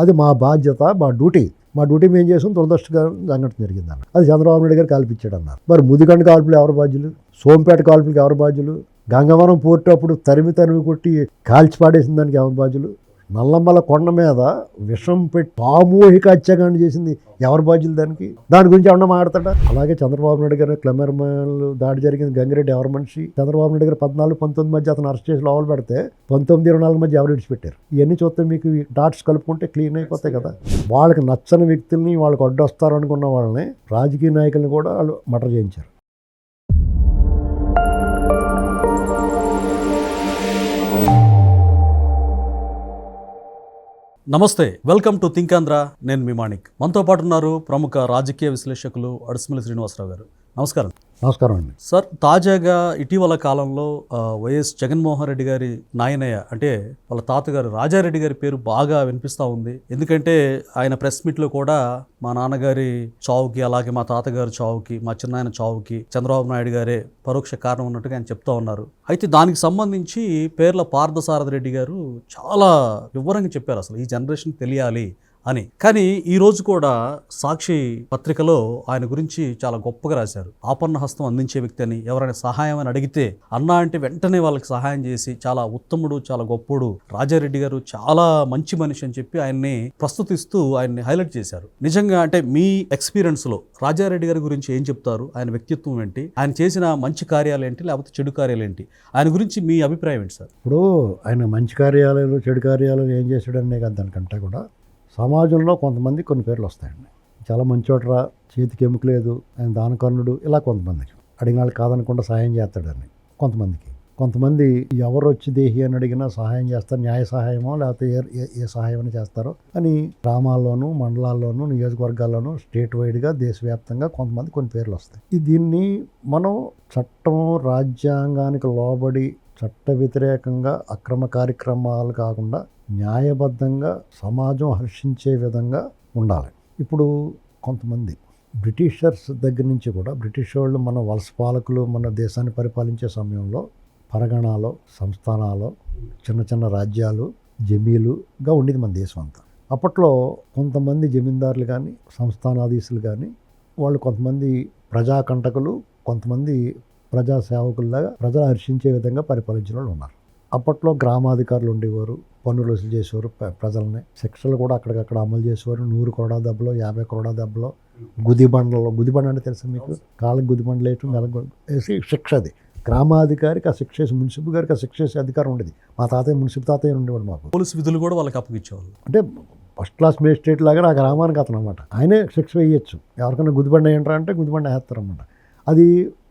అది మా బాధ్యత, మా డ్యూటీ మేము చేసాం, దురదృష్టకరం సంఘటన జరిగిందన్న. అది చంద్రబాబు నాయుడు గారు కాల్పించాడు అన్నారు. మరి ముదిగండ కాల్పులు ఎవరు బాధ్యులు? సోంపేట కాల్పులకు ఎవరు బాధ్యులు? గంగవరం పోర్టు అప్పుడు తరిమి కొట్టి కాల్చి పాడేసిన దానికి ఎవరు బాధ్యులు? నల్లమల కొండ మీద విషం పెట్టి సామూహిక హత్యాకాండ చేసింది ఎవరు బాధ్యులు? దాని గురించి ఏమన్నా మాట్లాడతాడా? అలాగే చంద్రబాబు నాయుడు గారు క్లెమెర్మల్ దాడి జరిగింది, గంగిరెడ్డి ఎవరి మనిషి? చంద్రబాబు నాయుడు గారు 14-19 మధ్య అతను అరెస్ట్ చేసి లోపల పెడితే 19-24 మధ్య ఎవరు విడిచిపెట్టారు? ఇవన్నీ చూస్తే మీకు డాట్స్ కలుపుకుంటే క్లీన్ అయిపోతాయి కదా. వాళ్ళకి నచ్చని వ్యక్తుల్ని, వాళ్ళకి అడ్డొస్తారు అనుకున్న వాళ్ళని, రాజకీయ నాయకుల్ని కూడా వాళ్ళు మర్డర్ చేయించారు. నమస్తే, వెల్కమ్ టు థింక్ ఆంధ్ర. నేను మీ మాణిక్. మనతో పాటు ఉన్నారు ప్రముఖ రాజకీయ విశ్లేషకులు అడుసుమల్లి శ్రీనివాసరావు గారు. నమస్కారం. నమస్కారం అండి. సార్, తాజాగా ఇటీవల కాలంలో వైఎస్ జగన్మోహన్ రెడ్డి గారి నాయనయ్య అంటే వాళ్ళ తాతగారు రాజారెడ్డి గారి పేరు బాగా వినిపిస్తూ ఉంది. ఎందుకంటే ఆయన ప్రెస్ మీట్లో కూడా మా నాన్నగారి చావుకి, అలాగే మా తాతగారి చావుకి, మా చిన్నాయన చావుకి చంద్రబాబు నాయుడు గారే పరోక్ష కారణం ఉన్నట్టుగా ఆయన చెప్తా ఉన్నారు. అయితే దానికి సంబంధించి పేర్ల పార్థసారథి రెడ్డి గారు చాలా వివరంగా చెప్పారు, అసలు ఈ జనరేషన్ తెలియాలి అని. కానీ ఈరోజు కూడా సాక్షి పత్రికలో ఆయన గురించి చాలా గొప్పగా రాశారు. ఆపన్న హస్తం అందించే వ్యక్తి అని, ఎవరైనా సహాయం అని అడిగితే అన్నా అంటే వెంటనే వాళ్ళకి సహాయం చేసి చాలా ఉత్తముడు, చాలా గొప్పడు రాజారెడ్డి గారు, చాలా మంచి మనిషి అని చెప్పి ఆయన్ని ప్రస్తుతిస్తూ ఆయన్ని హైలైట్ చేశారు. నిజంగా అంటే మీ ఎక్స్పీరియన్స్లో రాజారెడ్డి గారి గురించి ఏం చెప్తారు? ఆయన వ్యక్తిత్వం ఏంటి? ఆయన చేసిన మంచి కార్యాలు ఏంటి, లేకపోతే చెడు కార్యాలు ఏంటి? ఆయన గురించి మీ అభిప్రాయం ఏంటి సార్? ఇప్పుడు ఆయన మంచి కార్యాలు, చెడు కార్యాలు ఏం చేశాడనే కదా, దానికంటే కూడా సమాజంలో కొంతమంది కొన్ని పేర్లు వస్తాయండి. చాలా మంచోటరా, చేతికి ఎముక లేదు, ఆయన దానకర్ణుడు, ఇలా కొంతమందికి అడిగిన వాళ్ళు కాదనకుండా సహాయం చేస్తాడని కొంతమంది ఎవరు వచ్చి దేహి అని అడిగినా సహాయం చేస్తారు. న్యాయ సహాయమో లేకపోతే ఏ సహాయం అని చేస్తారో అని గ్రామాల్లోనూ, మండలాల్లోనూ, నియోజకవర్గాల్లోనూ, స్టేట్ వైడ్గా, దేశవ్యాప్తంగా కొంతమంది కొన్ని పేర్లు వస్తాయి. దీన్ని మనం చట్టం, రాజ్యాంగానికి లోబడి చట్ట వ్యతిరేకంగా అక్రమ కార్యక్రమాలు కాకుండా న్యాయబద్ధంగా సమాజం హర్షించే విధంగా ఉండాలి. ఇప్పుడు కొంతమంది బ్రిటిషర్స్ దగ్గర నుంచి కూడా, బ్రిటిష్ వాళ్ళు మన వలస పాలకులు మన దేశాన్ని పరిపాలించే సమయంలో పరగణాలో, సంస్థానాలో చిన్న చిన్న రాజ్యాలు, జమీలుగా ఉండేది మన దేశం అంతా. అప్పట్లో కొంతమంది జమీందారులు కానీ, సంస్థానాధీశులు కానీ, వాళ్ళు కొంతమంది ప్రజాకంటకులు, కొంతమంది ప్రజా సేవకుల్లాగా ప్రజలు హర్షించే విధంగా పరిపాలించిన వాళ్ళు ఉన్నారు. అప్పట్లో గ్రామాధికారులు ఉండేవారు, పన్నులు వసూలు చేసేవారు, ప్రజల్ని శిక్షలు కూడా అక్కడికక్కడ అమలు చేసేవారు. 100 కొరడా దెబ్బలో, 50 కొరడా దెబ్బలో, గుదిబండ అంటే తెలుసా మీకు? కాళ్ళకి గుదిబండలు వేయటం, మెలకు వేసి శిక్ష. అది గ్రామాధికారికి ఆ శిక్ష వేసి, మున్సిపల్ గారికి ఆ శిక్ష వేసే అధికారం ఉండేది. మా తాతయ్య మున్సిపల్ తాతయ్య ఉండేవాడు. మాకు పోలీసు విధులు కూడా వాళ్ళకి అప్పగించేవాళ్ళు. అంటే ఫస్ట్ క్లాస్ మేజిస్ట్రేట్ లాగా ఆ గ్రామానికి అతను అనమాట. ఆయనే శిక్ష వేయచ్చు. ఎవరికైనా గుదిబండ ఏంటారా అంటే గుదిబండ వేస్తారనమాట. అది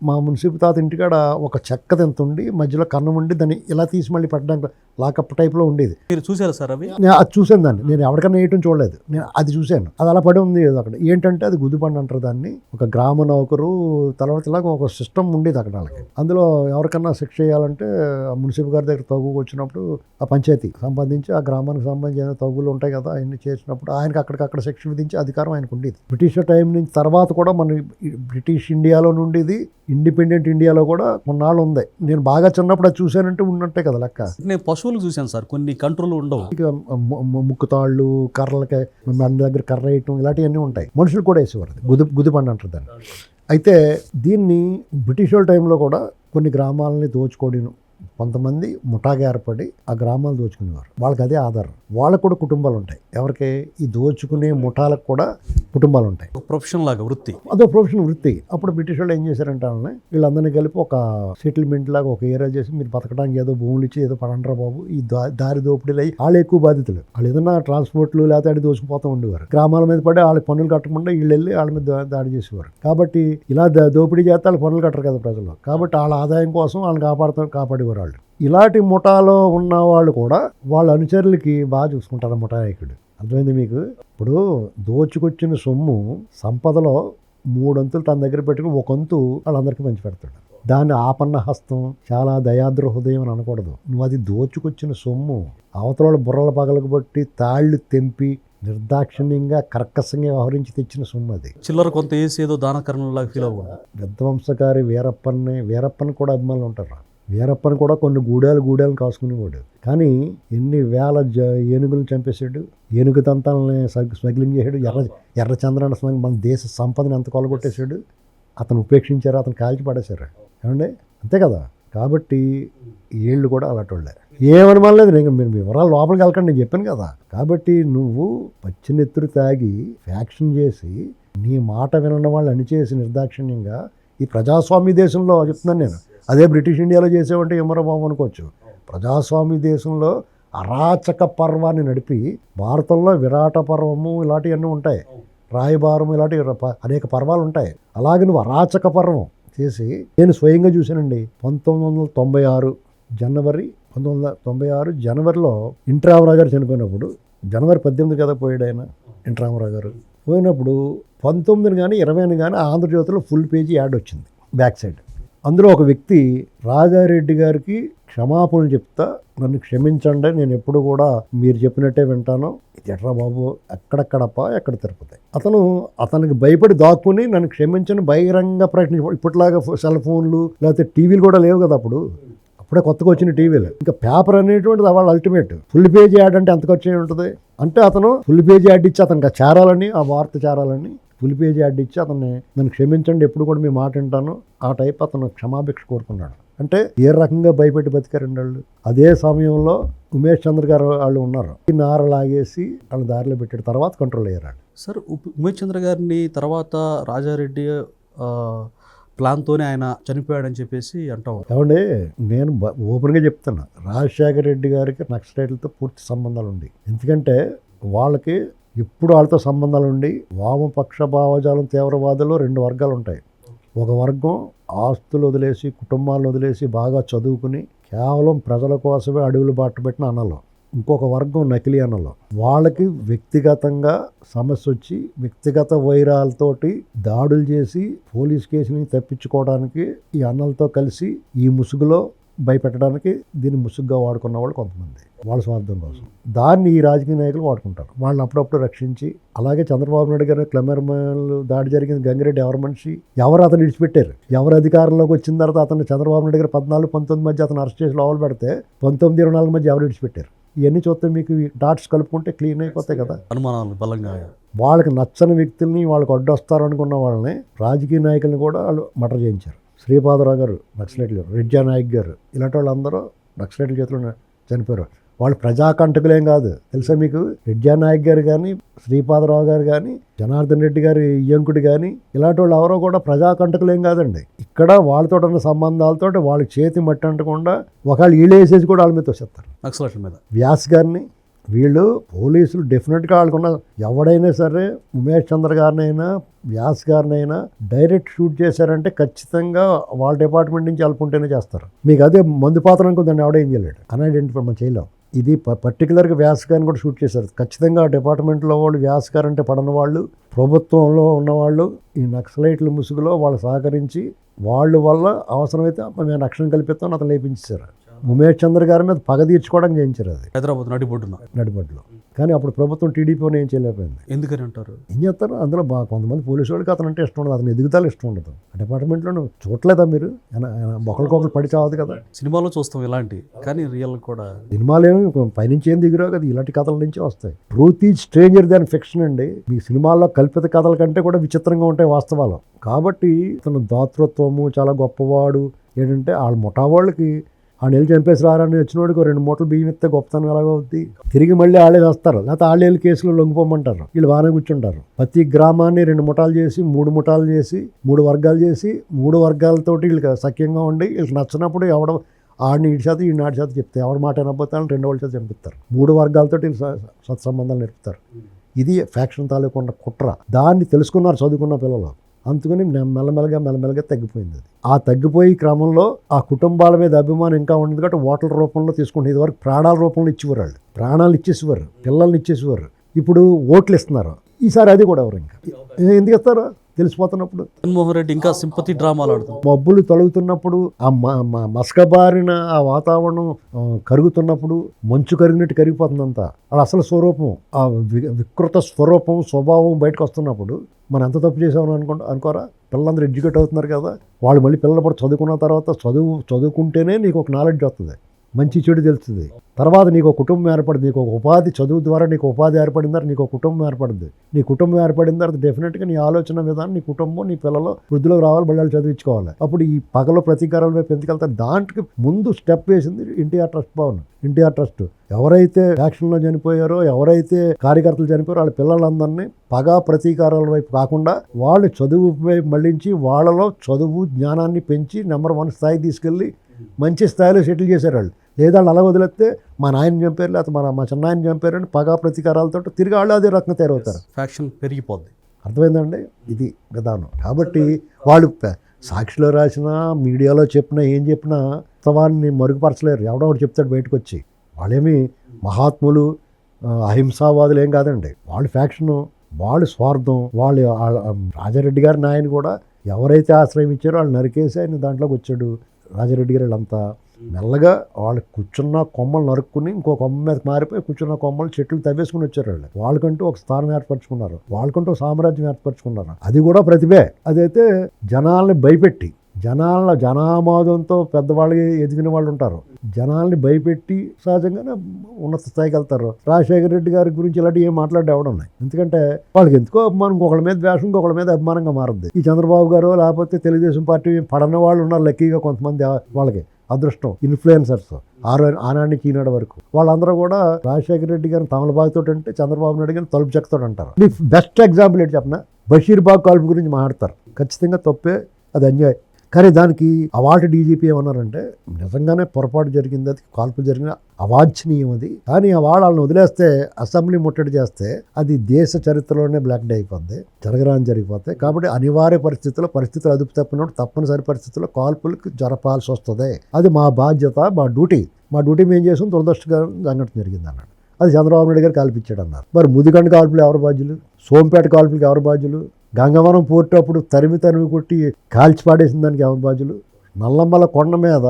మా మున్సిపల్ తాత ఇంటికాడ ఒక చెక్క ఎంత ఉండి మధ్యలో కన్నం ఉండి దాన్ని ఇలా తీసి మళ్ళీ పెట్టడానికి లాకప్ టైప్లో ఉండేది. మీరు చూసారా సార్ అవి? నేను అది చూశాను. దాన్ని నేను ఎవరికైనా వేయటం చూడలేదు, నేను అది చూశాను. అది అలా పడి ఉంది అక్కడ. ఏంటంటే అది గుదిబండ అంటారు దాన్ని. ఒక గ్రామ నౌకరు తర్వాత ఇలాగ ఒక సిస్టమ్ ఉండేది అక్కడ వాళ్ళకి. అందులో ఎవరికన్నా శిక్ష చేయాలంటే ఆ మున్సిపల్ గారి దగ్గర తగ్గుకు వచ్చినప్పుడు ఆ పంచాయతీ సంబంధించి ఆ గ్రామానికి సంబంధించిన తగ్గులు ఉంటాయి కదా, అవన్నీ చేసినప్పుడు ఆయనకి అక్కడికక్కడ శిక్ష విధించే అధికారం ఆయనకు ఉండేది. బ్రిటిష్ టైం నుంచి తర్వాత కూడా మన బ్రిటిష్ ఇండియాలో ఉండేది, ఇండిపెండెంట్ ఇండియాలో కూడా కొన్నాళ్ళు ఉంది. నేను బాగా చిన్నప్పుడు అది చూశానంటే ఉన్నట్టే కదా లెక్క. నేను పశువులు చూశాను సార్, కొన్ని కంట్రోల్ ఉండవు. ఇక ముక్కుతాళ్ళు, కర్రలకి మన దగ్గర కర్ర వేయటం, ఇలాంటివన్నీ ఉంటాయి. మనుషులు కూడా వేసేవారు. గుదిబండ అంటారు దాన్ని. అయితే దీన్ని బ్రిటిష్ వాళ్ళ టైంలో కూడా కొన్ని గ్రామాలని దోచుకోవడం, కొంతమంది ముఠాగా ఏర్పడి ఆ గ్రామాలు దోచుకునేవారు. వాళ్ళకి అదే ఆధారం. వాళ్ళకు కూడా కుటుంబాలు ఉంటాయి. ఎవరికి? ఈ దోచుకునే ముఠాలకు కూడా కుటుంబాలు ఉంటాయి. ప్రొఫెషన్ లాగా వృత్తి, అదో ప్రొఫెషన్ వృత్తి. అప్పుడు బ్రిటిష్ వాళ్ళు ఏం చేశారంటే వీళ్ళందరినీ కలిపి ఒక సెటిల్మెంట్ లాగా ఒక ఏరియా చేసి, మీరు బతకడానికి ఏదో భూములు ఇచ్చి ఏదో పడండ్రా బాబు, ఈ దారి దోపిడీలు అయ్యి వాళ్ళు ఎక్కువ బాధితులు. వాళ్ళు ఏదైనా ట్రాన్స్పోర్ట్లు లేకపోతే అడి దోచుకుపోతూ ఉండేవారు. గ్రామాల మీద పడి వాళ్ళకి పన్నులు కట్టకుండా వీళ్ళు వెళ్ళి వాళ్ళ మీద దాడి చేసేవారు. కాబట్టి ఇలా దోపిడీ చేస్తే వాళ్ళు పన్నులు కట్టరు కదా ప్రజలు. కాబట్టి వాళ్ళ ఆదాయం కోసం వాళ్ళని కాపాడేవారు వాళ్ళు. ఇలాంటి ముఠాలో ఉన్న వాళ్ళు కూడా వాళ్ళ అనుచరులకి బాగా చూసుకుంటారు ముఠా నాయకుడు. అర్థమైంది మీకు? ఇప్పుడు దోచుకొచ్చిన సొమ్ము సంపదలో 3 అంతులు తన దగ్గర పెట్టుకుని 1 అంతు వాళ్ళందరికీ పంచి పెడతాడు. దాన్ని ఆపన్న హస్తం, చాలా దయాద్ర హృదయం అని అనకూడదు. నువ్వు అది దోచుకొచ్చిన సొమ్ము అవతల బుర్రల పగలకు బట్టి తాళ్లు తెంపి నిర్దాక్షిణ్యంగా కర్కశంగా వ్యవహరించి తెచ్చిన సొమ్ము అది. చిల్లర కొంత వేసి ఏదో దానకరణలాగా ఫీల్ అవ్వకూడదు. విధ్వంసకారి వీరప్పని కూడా అభిమానులు ఉంటారు. వీరప్పని కూడా కొన్ని గూడాలను కాసుకునేవాడు. కానీ ఎన్ని వేల ఏనుగులను చంపేశాడు, ఏనుగు దంతాలని స్మగ్లింగ్ చేశాడు, ఎర్రచంద్రాన్ని మన దేశ సంపదని ఎంత కొలగొట్టేశాడు. అతను ఉపేక్షించారు, అతను కాల్చి పడేశారు. ఏమండి, అంతే కదా. కాబట్టి వీళ్ళు కూడా అలాంటి వాళ్ళే. ఏమనమలేదు, నేను మీరు వివరాలు లోపలికి వెళ్ళకండి, నేను చెప్పాను కదా. కాబట్టి నువ్వు పచ్చినెత్తురు తాగి ఫ్యాక్షన్ చేసి నీ మాట వినడం వాళ్ళు అణిచేసి నిర్దాక్షిణ్యంగా ఈ ప్రజాస్వామ్య దేశంలో చెప్తున్నాను నేను. అదే బ్రిటిష్ ఇండియాలో చేసేవంటే ఏమరా బాబు అనుకోవచ్చు. ప్రజాస్వామ్య దేశంలో అరాచక పర్వాన్ని నడిపి, భారతంలో విరాట పర్వము ఇలాంటివన్నీ ఉంటాయి, రాయబారం ఇలాంటి అనేక పర్వాలు ఉంటాయి. అలాగే నువ్వు అరాచక పర్వం చేసి నేను స్వయంగా చూశానండి. 1996 జనవరిలో ఎన్టీ రామారావు గారు చనిపోయినప్పుడు, జనవరి 18 కదా పోయాడు ఆయన, ఎన్టీ రామారావు గారు పోయినప్పుడు 19 కానీ 20 కానీ ఆంధ్రజ్యోతిలో ఫుల్ పేజీ యాడ్ వచ్చింది బ్యాక్ సైడ్. అందులో ఒక వ్యక్తి రాజారెడ్డి గారికి క్షమాపణలు చెప్తా, నన్ను క్షమించండి, నేను ఎప్పుడు కూడా మీరు చెప్పినట్టే వింటాను, ఇది ఎట్రా బాబు, ఎక్కడెక్కడప్ప ఎక్కడ తిరుపతి. అతనికి భయపడి దాక్కుని నన్ను క్షమించని బహిరంగ ప్రకటించి, ఇప్పటిలాగా సెల్ ఫోన్లు లేకపోతే టీవీలు కూడా లేవు కదా అప్పుడే కొత్తగా వచ్చిన టీవీలు. ఇంకా పేపర్ అనేటువంటిది వాళ్ళ అల్టిమేట్. ఫుల్ పేజీ యాడ్ అంటే ఎంత ఖర్చు ఉంటుంది అంటే, అతను ఫుల్ పేజీ యాడ్ ఇచ్చి అతనికి చేరాలని, ఆ వార్త చేరాలని ఫుల్ పేజీ యాడ్ ఇచ్చి అతన్ని నన్ను క్షమించండి, ఎప్పుడు కూడా మీ మాట వింటాను, ఆ టైప్ అతను క్షమాభిక్ష కోరుకున్నాడు. అంటే ఏ రకంగా భయపెట్టి బతికారండి వాళ్ళు. అదే సమయంలో ఉమేష్ చంద్ర గారు వాళ్ళు ఉన్నారు, నార లాగేసి వాళ్ళ దారిలో పెట్టాడు, తర్వాత కంట్రోల్ అయ్యారు. సార్, ఉమేష్ చంద్ర గారిని తర్వాత రాజారెడ్డి ప్లాన్తోనే ఆయన చనిపోయాడని చెప్పేసి అంటాం. ఏమండి, నేను ఓపెన్గా చెప్తున్నా, రాజశేఖర రెడ్డి గారికి నక్సలైట్లతో పూర్తి సంబంధాలు ఉంది. ఎందుకంటే వాళ్ళకి ఇప్పుడు వాళ్ళతో సంబంధాలు ఉండి, వామపక్ష భావజాలం తీవ్రవాదులు 2 వర్గాలు ఉంటాయి. ఒక వర్గం ఆస్తులు వదిలేసి, కుటుంబాలను వదిలేసి, బాగా చదువుకుని కేవలం ప్రజల కోసమే అడవులు బాటపెట్టిన అన్నలు. ఇంకొక వర్గం నకిలీ అన్నలు. వాళ్ళకి వ్యక్తిగతంగా సమస్య వచ్చి వ్యక్తిగత వైరాలతోటి దాడులు చేసి పోలీస్ కేసుని తప్పించుకోవడానికి ఈ అన్నలతో కలిసి ఈ ముసుగులో భయపెట్టడానికి దీన్ని ముసుగుగా వాడుకున్న వాళ్ళు కొంతమంది, వాళ్ళ స్వార్థం కోసం. దాన్ని ఈ రాజకీయ నాయకులు వాడుకుంటారు. వాళ్ళని అప్పుడప్పుడు రక్షించి, అలాగే చంద్రబాబు నాయుడు గారు క్లెమెర్మల్ దాడి జరిగింది, గంగిరెడ్డి ఎవరి మనిషి, ఎవరు అతను విడిచిపెట్టారు, ఎవరు అధికారంలోకి వచ్చిన తర్వాత అతను చంద్రబాబు నాయుడు గారు 14-19 మధ్య అతను అరెస్ట్ చేసి లోపల పెడితే 19-24 మధ్య ఎవరు విడిచిపెట్టారు. ఇవన్నీ చూస్తే మీకు డాట్స్ కలుపుకుంటే క్లీన్ అయిపోతాయి కదా. అనుమానాలు బలంగా వాళ్ళకి నచ్చని వ్యక్తుల్ని, వాళ్ళకి అడ్డొస్తారు అనుకున్న వాళ్ళని, రాజకీయ నాయకుల్ని కూడా వాళ్ళు మర్డర్ చేయించారు. శ్రీపాదరావు గారు నక్సలైట్లు, రెడ్జా నాయక్ గారు, ఇలాంటి వాళ్ళందరూ నక్సలైట్ల చేతిలో చనిపోయారు. వాళ్ళు ప్రజాకంటకులేం కాదు తెలుసా మీకు. రెడ్జా నాయక్ గారు కానీ, శ్రీపాదరావు గారు కానీ, జనార్దన్ రెడ్డి గారి ఇయ్యంకుడు కానీ, ఇలాంటి వాళ్ళు ఎవరో కూడా ప్రజాకంటకులేం కాదండి. ఇక్కడ వాళ్ళతో ఉన్న సంబంధాలతో వాళ్ళకి చేతి మట్టి అంటకుండా ఒకళ్ళు వీళ్ళు వేసేసి కూడా వాళ్ళ మీద తోసేస్తారు నక్సలైట్ల మీద. వ్యాస్ గారిని వీళ్ళు పోలీసులు డెఫినెట్గా వాళ్ళకున్న ఎవడైనా సరే ఉమేష్ చంద్ర గారినైనా వ్యాస్ గారినైనా డైరెక్ట్ షూట్ చేశారంటే ఖచ్చితంగా వాళ్ళ డిపార్ట్మెంట్ నుంచి అల్పుంటేనే చేస్తారు. మీకు అదే మందు పాత్ర అనుకుందండి, ఎవడేం చేయలేడు అని ఐడెంటిఫై మనం చేయలేం. ఇది పర్టికులర్గా వ్యాస్ గారిని కూడా షూట్ చేశారు. ఖచ్చితంగా ఆ డిపార్ట్మెంట్లో వాళ్ళు వ్యాస్ గారు అంటే పడని వాళ్ళు, ప్రభుత్వంలో ఉన్నవాళ్ళు ఈ నక్సలైట్ల ముసుగులో వాళ్ళు సహకరించి వాళ్ళ వల్ల అవసరమైతే మేము రక్షణ కల్పిస్తాం అతను లేపించారు. ఉమేష్ చంద్ర గారి మీద పగ తీర్చుకోవడానికి చేయించారు అది హైదరాబాద్ నడిబొడ్డులో. కానీ అప్పుడు ప్రభుత్వం టీడీపీని ఏం చేయలేకపోయింది. ఎందుకని అంటారు? ఏం చేస్తారు, అందులో కొంతమంది పోలీసు వాళ్ళకి అతను అంటే ఇష్టం ఉండదు, అతను ఎదుగుదల ఇష్టం ఉండదు. ఆ డిపార్ట్మెంట్లో చూడలేదా మీరు? ఒకరికొకరు పడి చావదు కదా. సినిమాలో చూస్తాం ఇలాంటి, కానీ రియల్ కూడా సినిమాలు ఏమి పైనుంచి ఏం దిగురావు కదా, ఇలాంటి కథల నుంచి వస్తాయి. Truth is stranger than fiction అండి. మీ సినిమాల్లో కల్పిత కథల కంటే కూడా విచిత్రంగా ఉంటాయి వాస్తవాలు. కాబట్టి ఇతను దాతృత్వము చాలా గొప్పవాడు ఏంటంటే వాళ్ళ ముఠా వాళ్ళకి ఆ నెల చంపేసి రారని వచ్చినోడికి 2 మూటలు బియ్యం ఇస్తే గొప్పతనం ఎలాగో అవుద్ది. తిరిగి మళ్ళీ వాళ్ళే వస్తారు, లేకపోతే వాళ్ళే కేసులో లొంగిపోమంటారు, వీళ్ళు బాగానే కూర్చుంటారు. ప్రతి గ్రామాన్ని 2 ముఠాలు చేసి 3 ముఠాలు చేసి 3 వర్గాలు చేసి 3 వర్గాలతోటి వీళ్ళకి సఖ్యంగా ఉండి వీళ్ళకి నచ్చినప్పుడు ఆడిని 7 శాతం 7 శాతం చెప్తే ఎవరి మాట వినకపోతాను 2 వాళ్ళ చేత చంపిస్తారు. 3 వర్గాలతోటి సత్సంబంధాలు నేర్పుతారు. ఇది ఫ్యాక్షన్ తాలూకు ఉన్న కుట్ర. దాన్ని తెలుసుకున్నారు చదువుకున్న పిల్లలు. అందుకని మెల్లమెల్లగా తగ్గిపోయింది. అది ఆ తగ్గిపోయే క్రమంలో ఆ కుటుంబాల మీద అభిమానం ఇంకా ఉండదు కాబట్టి ఓట్ల రూపంలో తీసుకుంటే, ఇదివరకు ప్రాణాల రూపంలో ఇచ్చేవారు, వాళ్ళు ప్రాణాలు ఇచ్చేసేవారు, పిల్లల్ని ఇచ్చేసేవారు. ఇప్పుడు ఓట్లు ఇస్తున్నారు. ఈసారి అది కూడా ఎవరు ఇంకా ఎందుకు ఇస్తారు? తెలిసిపోతున్నప్పుడు, జగన్మోహన్ రెడ్డి ఇంకా సింపతి డ్రామాలు ఆడుతుంది. మబ్బులు తొలుగుతున్నప్పుడు, ఆ మసకబారిన ఆ వాతావరణం కరుగుతున్నప్పుడు, మంచు కరిగినట్టు కరిగిపోతుందంతా. అది అసలు స్వరూపం, ఆ వికృత స్వరూపం స్వభావం బయటకు వస్తున్నప్పుడు మనం ఎంత తప్పు చేసామని అనుకోరా. పిల్లలందరూ ఎడ్యుకేట్ అవుతున్నారు కదా, వాళ్ళు మళ్ళీ పిల్లలు కూడా చదువుకున్న తర్వాత చదువుకుంటేనే నీకు ఒక నాలెడ్జ్ వస్తుంది, మంచి చెడు తెలుస్తుంది. తర్వాత నీకు ఒక కుటుంబం ఏర్పడింది, నీకు ఒక ఉపాధి, చదువు ద్వారా నీకు ఉపాధి ఏర్పడిన తర్వాత నీకు ఒక కుటుంబం ఏర్పడింది. నీ కుటుంబం ఏర్పడిన తర్వాత డెఫినెట్గా నీ ఆలోచన విధానం, నీ కుటుంబం, నీ పిల్లలు వృద్ధిలోకి రావాలి, బళ్ళాలు చదివించుకోవాలి. అప్పుడు ఈ పగల ప్రతీకారాల వైపు ఎందుకు వెళ్తారు? దాంట్కి ముందు స్టెప్ వేసింది ఎన్టీఆర్ ట్రస్ట్ భవన్. ఎన్టీఆర్ ట్రస్ట్ ఎవరైతే యాక్షన్లో చనిపోయారో, ఎవరైతే కార్యకర్తలు చనిపోయారో వాళ్ళ పిల్లలందరినీ పగ ప్రతీకారాల వైపు కాకుండా వాళ్ళు చదువు వైపు మళ్ళించి వాళ్ళలో చదువు జ్ఞానాన్ని పెంచి నెంబర్ 1 స్థాయి తీసుకెళ్ళి మంచి స్థాయిలో సెటిల్ చేశారు వాళ్ళు. లేదా వాళ్ళు అలా వదిలేస్తే మా నాయన చంపారు, లేకపోతే మా చిన్నాయన చంపారు అని పగా ప్రతీకారాలతో తిరిగి వాళ్ళు అదే రకంగా తయారవుతారు. ఫ్యాక్షన్ పెరిగిపోద్ది. అర్థమైందండి? ఇది విధానం. కాబట్టి వాళ్ళు సాక్షిలో రాసినా, మీడియాలో చెప్పినా, ఏం చెప్పినా వాస్తవాన్ని మరుగుపరచలేరు. ఎవడో ఒకటి చెప్తాడు బయటకు వచ్చి. వాళ్ళేమి మహాత్ములు, అహింసావాదులు ఏం కాదండి. వాళ్ళు ఫ్యాక్షను, వాళ్ళు స్వార్థం. వాళ్ళు రాజారెడ్డి గారి నాయన కూడా ఎవరైతే ఆశ్రయం ఇచ్చారో వాళ్ళు నరికేసి ఆయన దాంట్లోకి వచ్చాడు. రాజారెడ్డి గారు వీళ్ళంతా మెల్లగా వాళ్ళు కూర్చున్న కొమ్మలు నరుక్కుని ఇంకో కొమ్మ మీద మారిపోయి కూర్చున్న కొమ్మలు చెట్లు తవ్వేసుకుని వచ్చారు. వాళ్ళకంటూ ఒక స్థానం ఏర్పరచుకున్నారు, వాళ్ళకంటూ ఒక సామ్రాజ్యం ఏర్పరచుకున్నారు. అది కూడా ప్రతిభే. అదైతే జనాల్ని భయపెట్టి, జనామోదంతో పెద్దవాళ్ళకి ఎదిగిన వాళ్ళు ఉంటారు, జనాల్ని భయపెట్టి సహజంగానే ఉన్నత స్థాయికి వెళ్తారు. రాజశేఖర రెడ్డి గారి గురించి ఇలాంటివి ఏం మాట్లాడేవడున్నాయి. ఎందుకంటే వాళ్ళకి ఎందుకో అభిమానం, ఇంకొకళ్ళ మీద ద్వేషం ఇంకొకళ్ళ మీద అభిమానంగా మారుద్ది. ఈ చంద్రబాబు గారు లేకపోతే తెలుగుదేశం పార్టీ పడని వాళ్ళు ఉన్నారు లక్కీగా కొంతమంది, వాళ్ళకి అదృష్టం, ఇన్ఫ్లుయెన్సర్స్ ఆనాడికి ఈనాడు వరకు వాళ్ళందరూ కూడా రాజశేఖర రెడ్డి గారిని తమలబాగుతో అంటే చంద్రబాబు నాయుడు గారిని తలుపు చెక్కతో అంటారు. మీ బెస్ట్ ఎగ్జాంపుల్ ఏంటి చెప్పిన, బషీర్బాగ్ కాల్పు గురించి మాట్లాడతారు. ఖచ్చితంగా తప్పే, అది అన్యాయం. కానీ దానికి అవార్డు డీజీపీ ఏమన్నారంటే నిజంగానే పొరపాటు జరిగింది, అది కాల్పు జరిగిన అవాంఛనీయం అది. కానీ ఆ వాళ్ళని వదిలేస్తే, అసెంబ్లీ ముట్టడి చేస్తే అది దేశ చరిత్రలోనే బ్లాక్ డే అయిపోద్ది, జరగరాని జరిగిపోతాయి. కాబట్టి అనివార్య పరిస్థితులు అదుపు తప్పినప్పుడు తప్పనిసరి పరిస్థితుల్లో కాల్పులకు జరపాల్సి వస్తుంది. అది మా బాధ్యత, మా డ్యూటీ మేము చేసాం. దురదృష్టకర సంఘటన జరిగింది అన్నాడు. అది చంద్రబాబు నాయుడు గారు కాల్పించాడు అన్నారు. మరి ముదిగండ కాల్పులు ఎవరు బాధ్యులు? సోంపేట కాల్పులకు ఎవరు బాధ్యులు? గంగవరం పోర్టు అప్పుడు తరిమి కొట్టి కాల్చి పాడేసిన దానికి ఎవరు బాధ్యులు? నల్లమల కొండ మీద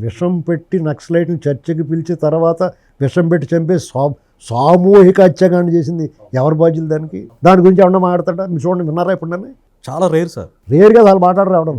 విషం పెట్టి నక్సలైట్ని చర్చకి పిలిచి తర్వాత విషం పెట్టి చంపేసి సామూహిక హత్యాకాండ చేసింది ఎవరు బాధ్యులు? దాని గురించి ఏమన్నా మాట్లాడతాడా? మీరు చూడండి, విన్నారా ఎప్పుడన్నా? చాలా రేర్ సార్. రేర్గా వాళ్ళు మాట్లాడరు.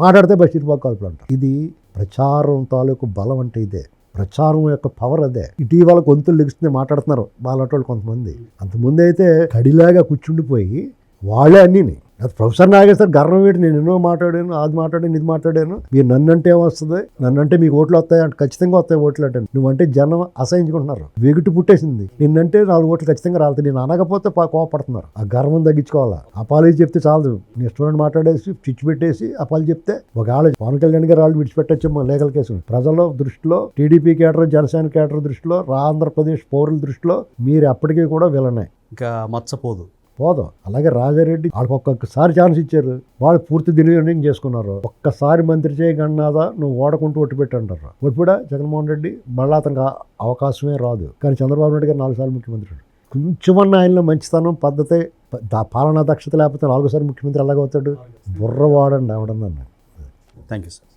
మాట్లాడితే బషీర్బాగ్ కాల్పులు అంటారు. ఇది ప్రచారం తాలూకు బలం అంటే ఇదే, ప్రచారం యొక్క పవర్ అదే. ఇటీవల గొంతులు లెగుస్తుంది మాట్లాడుతున్నారు వాళ్ళటోళ్ళు కొంతమంది. అంతకుముందు అయితే కడిలాగా కూర్చుండిపోయి వాళ్ళే అన్నీని. అది ప్రొఫెసర్ నాగేశ్వర్ గర్వం ఏంటి, నేను ఎన్నో మాట్లాడాను, అది మాట్లాడాను, ఇది మాట్లాడాను, మీరు నన్నంటే ఏమొస్తుంది, నన్నంటే మీకు ఓట్లు వస్తాయి అంటే ఖచ్చితంగా వస్తాయి ఓట్లు అంటే. నువ్వంటే జనం అసహించుకుంటున్నారు, వెగుటు పుట్టేసింది. నిన్నంటే 4 ఓట్లు ఖచ్చితంగా రాలుతాయి, నేను అనకపోతే కోపడుతున్నారు. ఆ గర్వం తగ్గించుకోవాలా. అపాలజీ చెప్తే చాలదు, నీ ఇష్టం మాట్లాడేసి చిచ్చు పెట్టేసి అపాలు చెప్తే ఒకవేళ పవన్ కళ్యాణ్ గారు వాళ్ళు విడిచిపెట్టచ్చు లీగల్ కేసులు. ప్రజల దృష్టిలో, టీడీపీ కేటర్, జనసేన కేటర్ దృష్టిలో, ఆంధ్రప్రదేశ్ పౌరుల దృష్టిలో మీరు ఎప్పటికీ కూడా విలనే, ఇంకా మచ్చపోదు. అలాగే రాజారెడ్డి వాళ్ళకి ఒక్కొక్కసారి ఛాన్స్ ఇచ్చారు, వాళ్ళు పూర్తి దుర్వినియోగం చేసుకున్నారు. ఒక్కసారి మంత్రి చేయగన్నాదా నువ్వు ఓడకుంటూ ఒట్టు పెట్టంటారు. ఒట్టుడా జగన్మోహన్ రెడ్డి మళ్ళీ అతనికి అవకాశమే రాదు. కానీ చంద్రబాబు నాయుడు గారు 4 సార్లు ముఖ్యమంత్రి, కొంచెమన్నా ఆయనలో మంచితనం, పద్ధతి, పాలనా దక్షత లేకపోతే 4వ సారి ముఖ్యమంత్రి ఎలాగవుతాడు? బుర్రవాడండి ఎవడన్నా. Thank you sir.